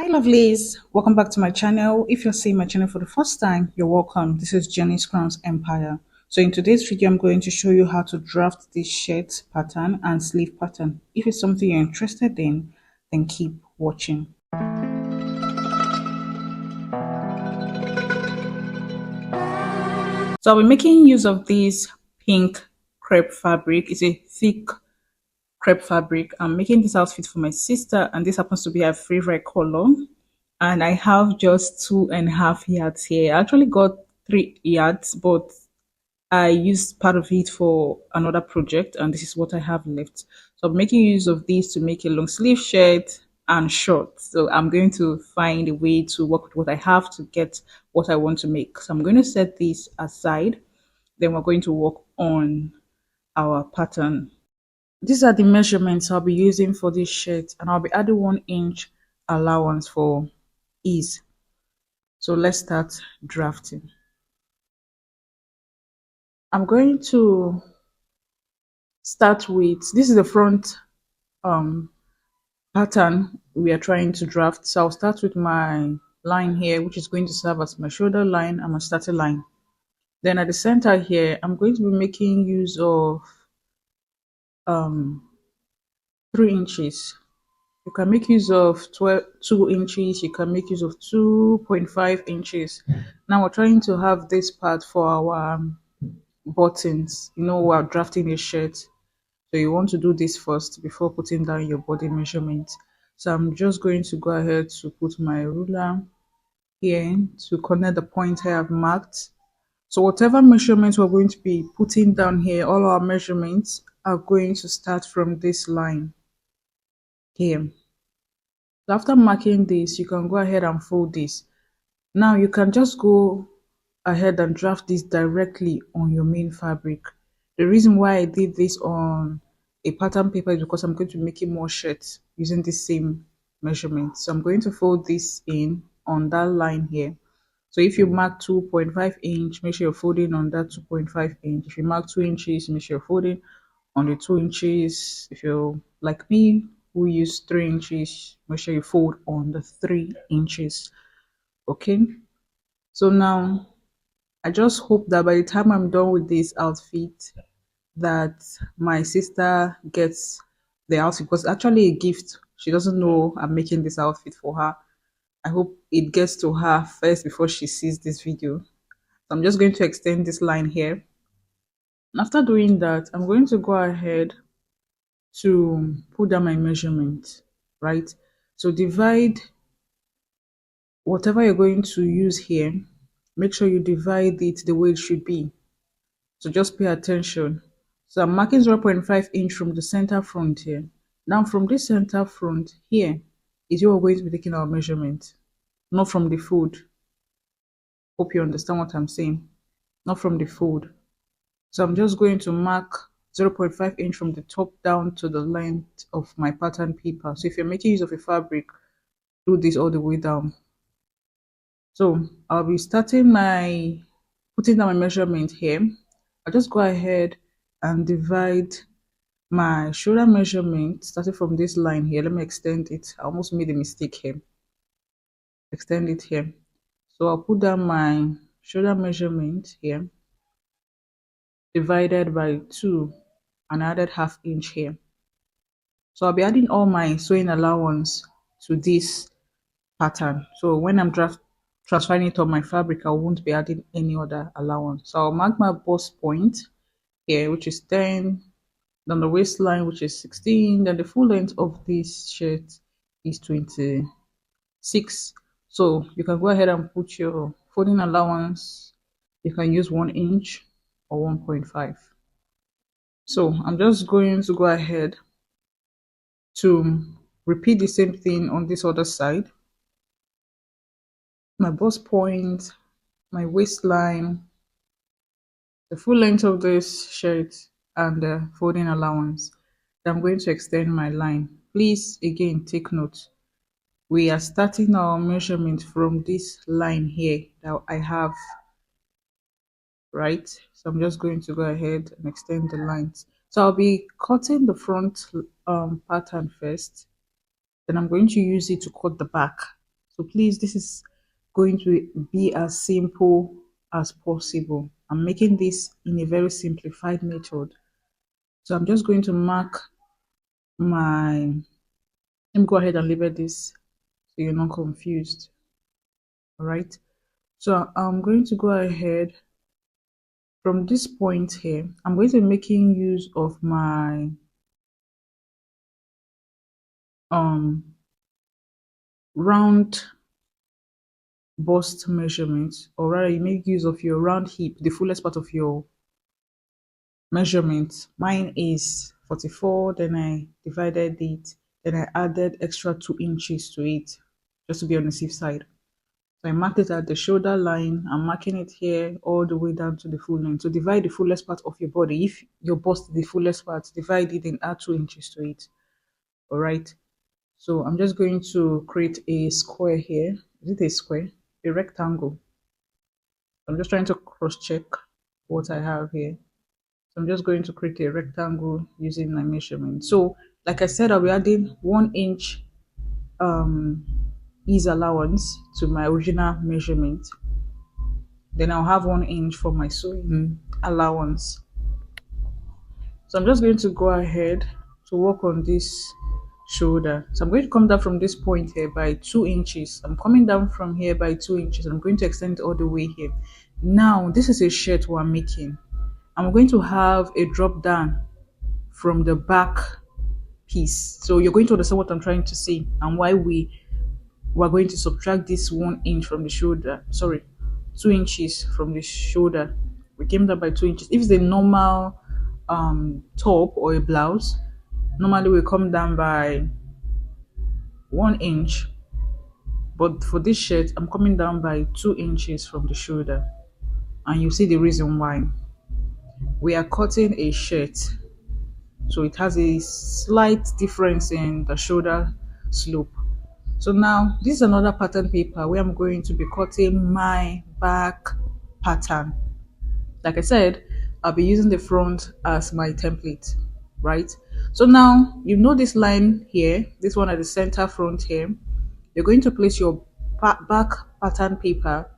Hi lovelies, welcome back to my channel. If you're seeing my channel for the first time, you're welcome. This is Jenny's Crowns Empire. So in today's video, I'm going to show you how to draft this shirt pattern and sleeve pattern. If it's something you're interested in, then keep watching. So I'll be making use of this pink crepe fabric. It's a thick crepe fabric. I'm making this outfit for my sister, and this happens to be her favorite color. And I have just 2.5 yards here. I actually got 3 yards, but I used part of it for another project, and this is what I have left. So I'm making use of this to make a long sleeve shirt and shorts. So I'm going to find a way to work with what I have to get what I want to make. So I'm going to set this aside. Then we're going to work on our pattern. These are the measurements I'll be using for this shirt, and I'll be adding 1 inch allowance for ease. So let's start drafting. I'm going to start with, this is the front um, pattern we are trying to draft. So I'll start with my line here, which is going to serve as my shoulder line and my starting line. Then at the center here, I'm going to be making use of um, 3 inches. You can make use of 2 inches, you can make use of 2.5 inches. Now we're trying to have this part for our buttons. We're drafting a shirt. So you want to do this first before putting down your body measurement. So I'm just going to go ahead to put my ruler here to connect the point I have marked. So whatever measurements we're going to be putting down here, all our measurements are going to start from this line here. So after marking this, you can go ahead and fold this. Now you can just go ahead and draft this directly on your main fabric. The reason why I did this on a pattern paper is because I'm going to be making more shirts using the same measurement. So I'm going to fold this in on that line here. So if you mark 2.5 inch, make sure you're folding on that 2.5 inch. If you mark 2 inches, make sure you're folding on the 2 inches. If you're like me, who use 3 inches, make sure you fold on the 3 inches. Okay. So now I just hope that by the time I'm done with this outfit, that my sister gets the outfit, because actually a gift. She doesn't know I'm making this outfit for her. I hope it gets to her first before she sees this video. So I'm just going to extend this line here. And after doing that, I'm going to go ahead to put down my measurement, right? So divide whatever you're going to use here, make sure you divide it the way it should be. So just pay attention. So I'm marking 0.5 inch from the center front here. Now from this center front here is where we're going to be taking our measurement, not from the fold. Hope you understand what I'm saying. Not from the fold. So I'm just going to mark 0.5 inch from the top down to the length of my pattern paper. So if you're making use of a fabric, do this all the way down. So I'll be putting down my measurement here. I'll just go ahead and divide my shoulder measurement starting from this line here. Let me extend it. I almost made a mistake here. Extend it here. So I'll put down my shoulder measurement here, divided by 2, and added ½ inch here. So I'll be adding all my sewing allowance to this pattern. So when I'm transferring it on my fabric, I won't be adding any other allowance. So I'll mark my bust point here, which is 10, then the waistline, which is 16, then the full length of this shirt is 26. So you can go ahead and put your folding allowance. You can use 1 inch or 1.5. So I'm just going to go ahead to repeat the same thing on this other side. My bust point, my waistline, the full length of this shirt, and the folding allowance. Then I'm going to extend my line. Please, again, take note. We are starting our measurement from this line here that I have, right? So I'm just going to go ahead and extend the lines. So I'll be cutting the front pattern first. Then I'm going to use it to cut the back. So please, this is going to be as simple as possible. I'm making this in a very simplified method. So I'm just going to mark my, let me go ahead and label this so you're not confused. All right. So I'm going to go ahead from this point here. I'm going to be making use of my um round bust measurement, or rather you make use of your round hip, the fullest part of your measurement. Mine is 44, then I divided it, then I added extra 2 inches to it just to be on the safe side. So I marked it at the shoulder line. I'm marking it here all the way down to the full length. So divide the fullest part of your body. If your bust is the fullest part, divide it and add 2 inches to it. All right. So I'm just going to create a square here. Is it a square? A rectangle. I'm just trying to cross check what I have here. So I'm just going to create a rectangle using my measurement. So like I said, I'll be adding 1 inch um, ease allowance to my original measurement. Then I'll have 1 inch for my sewing allowance. So I'm just going to go ahead to work on this shoulder. So I'm going to come down from this point here by 2 inches. I'm coming down from here by 2 inches. I'm going to extend it all the way here. Now, this is a shirt we're making. I'm going to have a drop down from the back piece. So you're going to understand what I'm trying to say and why we're going to subtract this 1 inch from the shoulder. Sorry, 2 inches from the shoulder. We came down by 2 inches. If it's a normal top or a blouse, normally we come down by 1 inch. But for this shirt, I'm coming down by 2 inches from the shoulder. And you see the reason why. We are cutting a shirt, so it has a slight difference in the shoulder slope. So now this is another pattern paper where I'm going to be cutting my back pattern. Like I said, I'll be using the front as my template, right? So now you know this line here, this one at the center front here, you're going to place your back pattern paper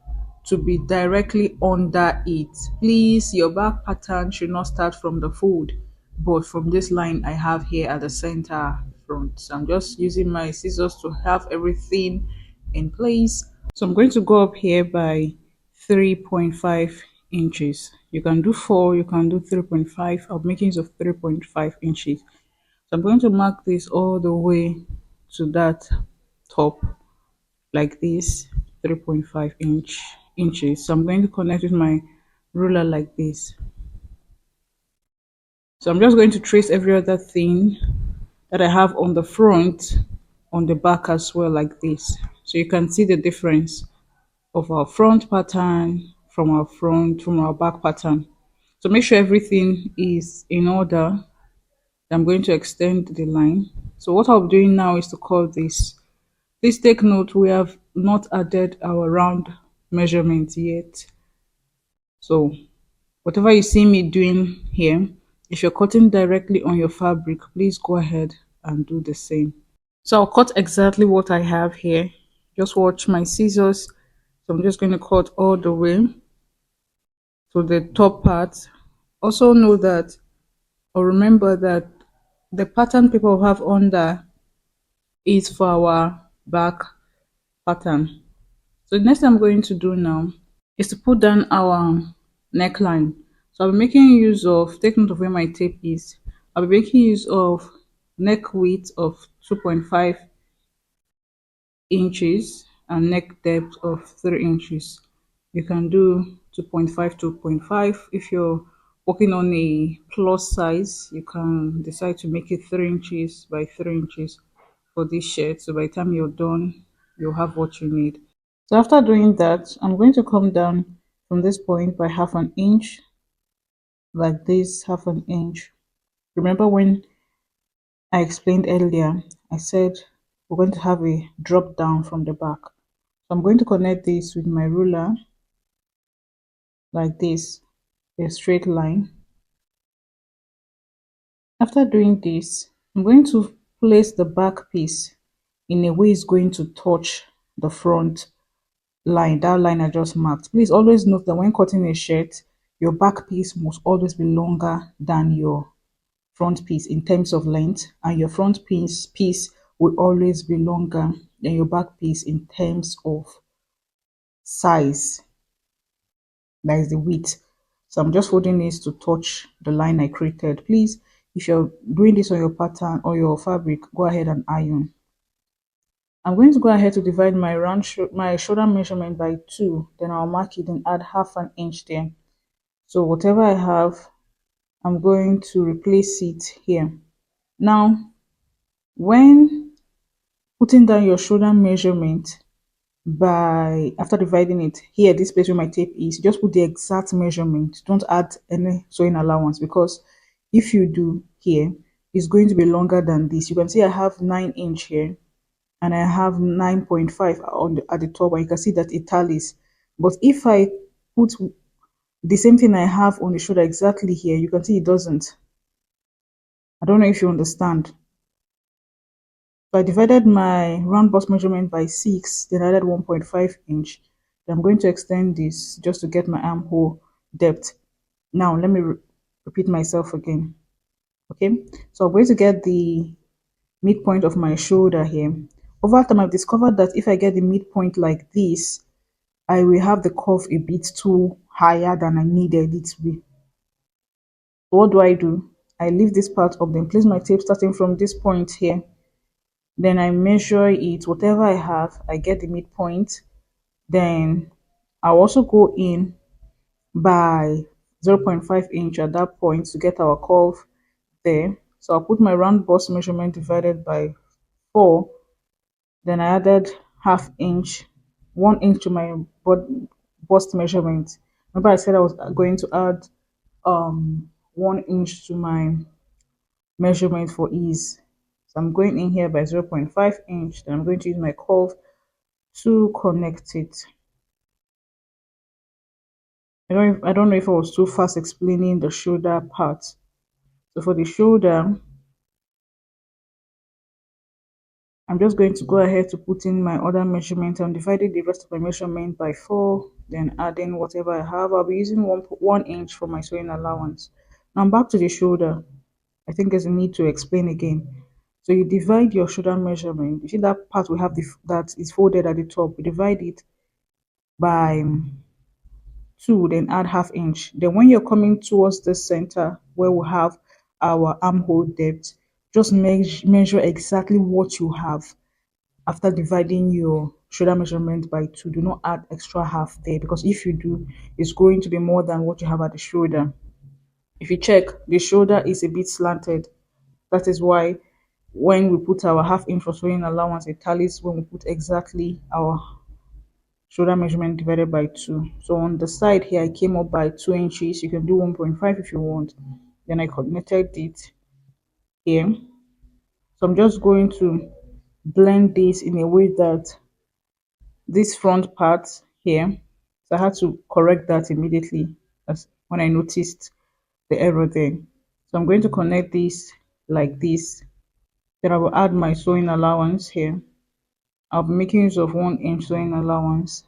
to be directly under it. Please, your back pattern should not start from the fold, but from this line I have here at the center front. So I'm just using my scissors to have everything in place. So I'm going to go up here by 3.5 inches. You can do 4, you can do 3.5. I'm making use of 3.5 inches. So I'm going to mark this all the way to that top like this, 3.5 inches. So I'm going to connect with my ruler like this. So I'm just going to trace every other thing that I have on the front on the back as well like this. So you can see the difference of our front pattern from our back pattern. So make sure everything is in order. I'm going to extend the line. So what I'll be doing now is to cut this. Please take note, we have not added our round measurement yet. So whatever you see me doing here, if you're cutting directly on your fabric, please go ahead and do the same. So I'll cut exactly what I have here. Just watch my scissors. So I'm just going to cut all the way to the top part. Also know that, or remember that the pattern paper we have under is for our back pattern. So the next thing I'm going to do now is to put down our neckline. So I'll be making use of, take note of where my tape is. I'll be making use of neck width of 2.5 inches and neck depth of 3 inches. You can do 2.5, 2.5. If you're working on a plus size, you can decide to make it 3 inches by 3 inches for this shirt. So by the time you're done, you'll have what you need. So after doing that, I'm going to come down from this point by half an inch, like this, half an inch. Remember when I explained earlier, I said we're going to have a drop down from the back. So I'm going to connect this with my ruler like this, a straight line. After doing this, I'm going to place the back piece in a way it's going to touch the front line, that line I just marked. Please always note that when cutting a shirt, your back piece must always be longer than your front piece in terms of length, and your front piece will always be longer than your back piece in terms of size, that is the width. So I'm just holding this to touch the line I created. Please, if you're doing this on your pattern or your fabric, go ahead and iron. I'm going to go ahead to divide my my shoulder measurement by 2, then I'll mark it and add half an inch there. So whatever I have, I'm going to replace it here. Now, when putting down your shoulder measurement, by after dividing it here, this place where my tape is, just put the exact measurement. Don't add any sewing allowance, because if you do here, it's going to be longer than this. You can see I have 9 inch here and I have 9.5 on at the top, and you can see that it tallies. But if I put the same thing I have on the shoulder exactly here, you can see it doesn't. I don't know if you understand. So I divided my round bust measurement by 6, then added 1.5 inch. Then I'm going to extend this just to get my armhole depth. Now let me repeat myself again. Okay, so I'm going to get the midpoint of my shoulder here. Over time, I've discovered that if I get the midpoint like this, I will have the curve a bit too higher than I needed it to be. So what do? I leave this part up, then place my tape starting from this point here. Then I measure it, whatever I have, I get the midpoint. Then I'll also go in by 0.5 inch at that point to get our curve there. So I'll put my round bust measurement divided by 4. Then I added half inch, 1 inch to my bust measurement. Remember I said I was going to add 1 inch to my measurement for ease. So I'm going in here by 0.5 inch. Then I'm going to use my curve to connect it. I don't know if I was too fast explaining the shoulder part. So for the shoulder, I'm just going to go ahead to put in my other measurement. I'm dividing the rest of my measurement by 4, then adding whatever I have. I'll be using 1 inch for my sewing allowance. Now I'm back to the shoulder. I think there's a need to explain again. So you divide your shoulder measurement. You see that part we have that is folded at the top. We divide it by 2, then add half inch. Then when you're coming towards the center where we have our armhole depth, just measure exactly what you have after dividing your shoulder measurement by 2. Do not add extra half there, because if you do, it's going to be more than what you have at the shoulder. If you check, the shoulder is a bit slanted. That is why when we put our half inch for sewing allowance, it tallies when we put exactly our shoulder measurement divided by 2. So on the side here, I came up by 2 inches. You can do 1.5 if you want. Then I connected it here. So I'm just going to blend this in a way that this front part here, so I had to correct that immediately as when I noticed the error there. So I'm going to connect this like this. Then I will add my sewing allowance here. I'll be making use of 1 inch sewing allowance.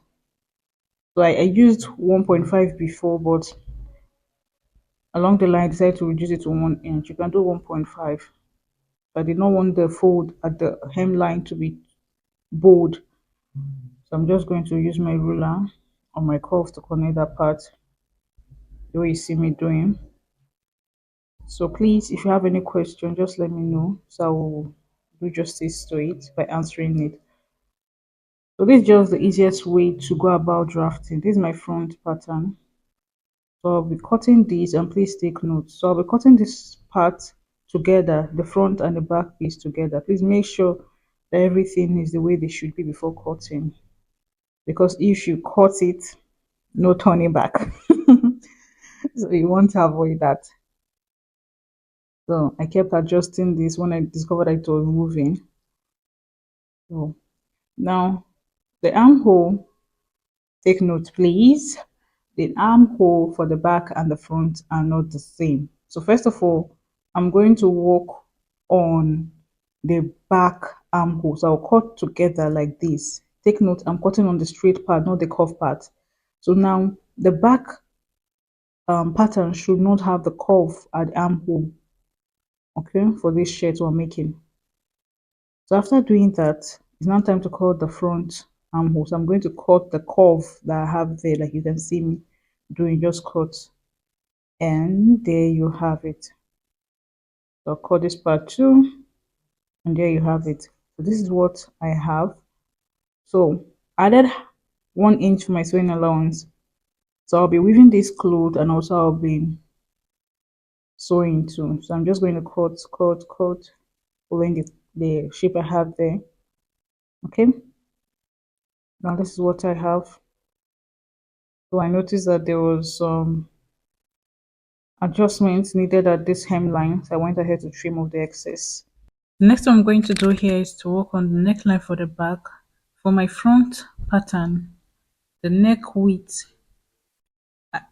So I used 1.5 before, but along the line I decided to reduce it to 1 inch. You can do 1.5. I did not want the fold at the hemline to be bold. So I'm just going to use my ruler on my curve to connect that part the way you see me doing. So please, if you have any question, just let me know, so I will do justice to it by answering it. So this is just the easiest way to go about drafting. This is my front pattern. So I'll be cutting this, and please take notes. So I'll be cutting this part together, the front and the back piece together. Please make sure that everything is the way they should be before cutting, because if you cut it, no turning back. So you want to avoid that. So I kept adjusting this when I discovered it was moving. So now the armhole, take note please. The armhole for the back and the front are not the same. So first of all, I'm going to work on the back armhole. So I'll cut together like this. take note, I'm cutting on the straight part, not the curve part. So now the back pattern should not have the curve at the armhole, okay, for this shirt we're making. So after doing that, it's now time to cut the front armhole. So I'm going to cut the curve that I have there, like you can see me doing, just cut. And there you have it. So I'll cut this part too, and there you have it. So this is what I have. So I added 1 inch for my sewing allowance. So I'll be weaving this cloth and also I'll be sewing too. So I'm just going to cut, following the shape I have there. Okay. Now this is what I have. So I noticed that there was some adjustments needed at this hemline. So I went ahead to trim off the excess. The next one I'm going to do here is to work on the neckline for the back. For my front pattern, the neck width,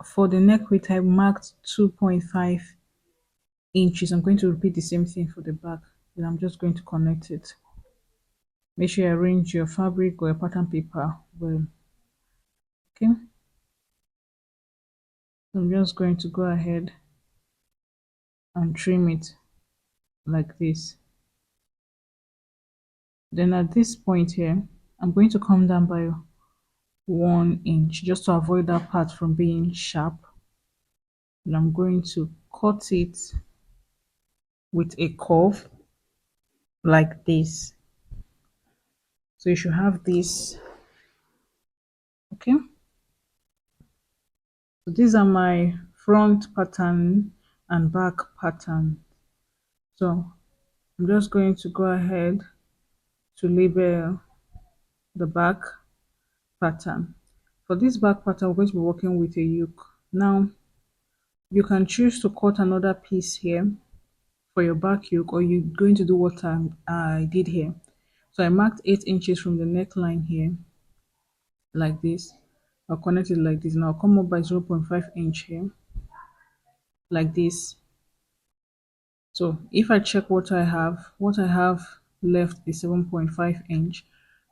for the neck width I marked 2.5 inches. I'm going to repeat the same thing for the back. Then I'm just going to connect it. Make sure you arrange your fabric or your pattern paper well. Okay. So I'm just going to go ahead and trim it like this. Then at this point here, I'm going to come down by 1 inch just to avoid that part from being sharp. And I'm going to cut it with a curve like this. So you should have this. Okay. So these are my front pattern and back pattern. So I'm just going to go ahead to label the back pattern. For this back pattern, we're going to be working with a yoke. Now you can choose to cut another piece here for your back yoke, or you're going to do what I did here. So I marked 8 inches from the neckline here like this. I'll connect it like this. Now I'll come up by 0.5 inch here like this. So if I check what I have left is 7.5 inch.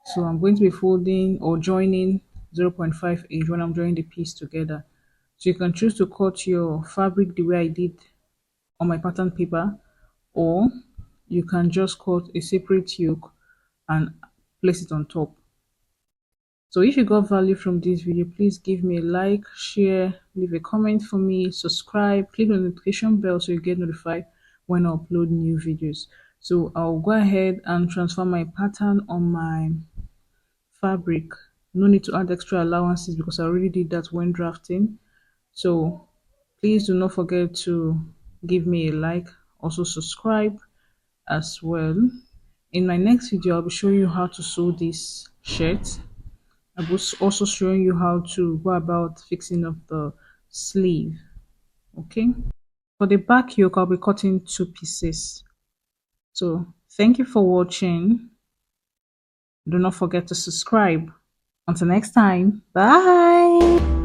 So I'm going to be folding or joining 0.5 inch when I'm joining the piece together. So you can choose to cut your fabric the way I did on my pattern paper, or you can just cut a separate yoke and place it on top. So if you got value from this video, please give me a like, share, leave a comment for me, subscribe, click on the notification bell so you get notified when I upload new videos. So I'll go ahead and transfer my pattern on my fabric. No need to add extra allowances because I already did that when drafting. So please do not forget to give me a like, also subscribe as well. In my next video, I'll be showing you how to sew this shirt. I was also showing you how to go about fixing up the sleeve. Okay, for the back yoke I'll be cutting 2 pieces. So thank you for watching. Do not forget to subscribe. Until next time, bye.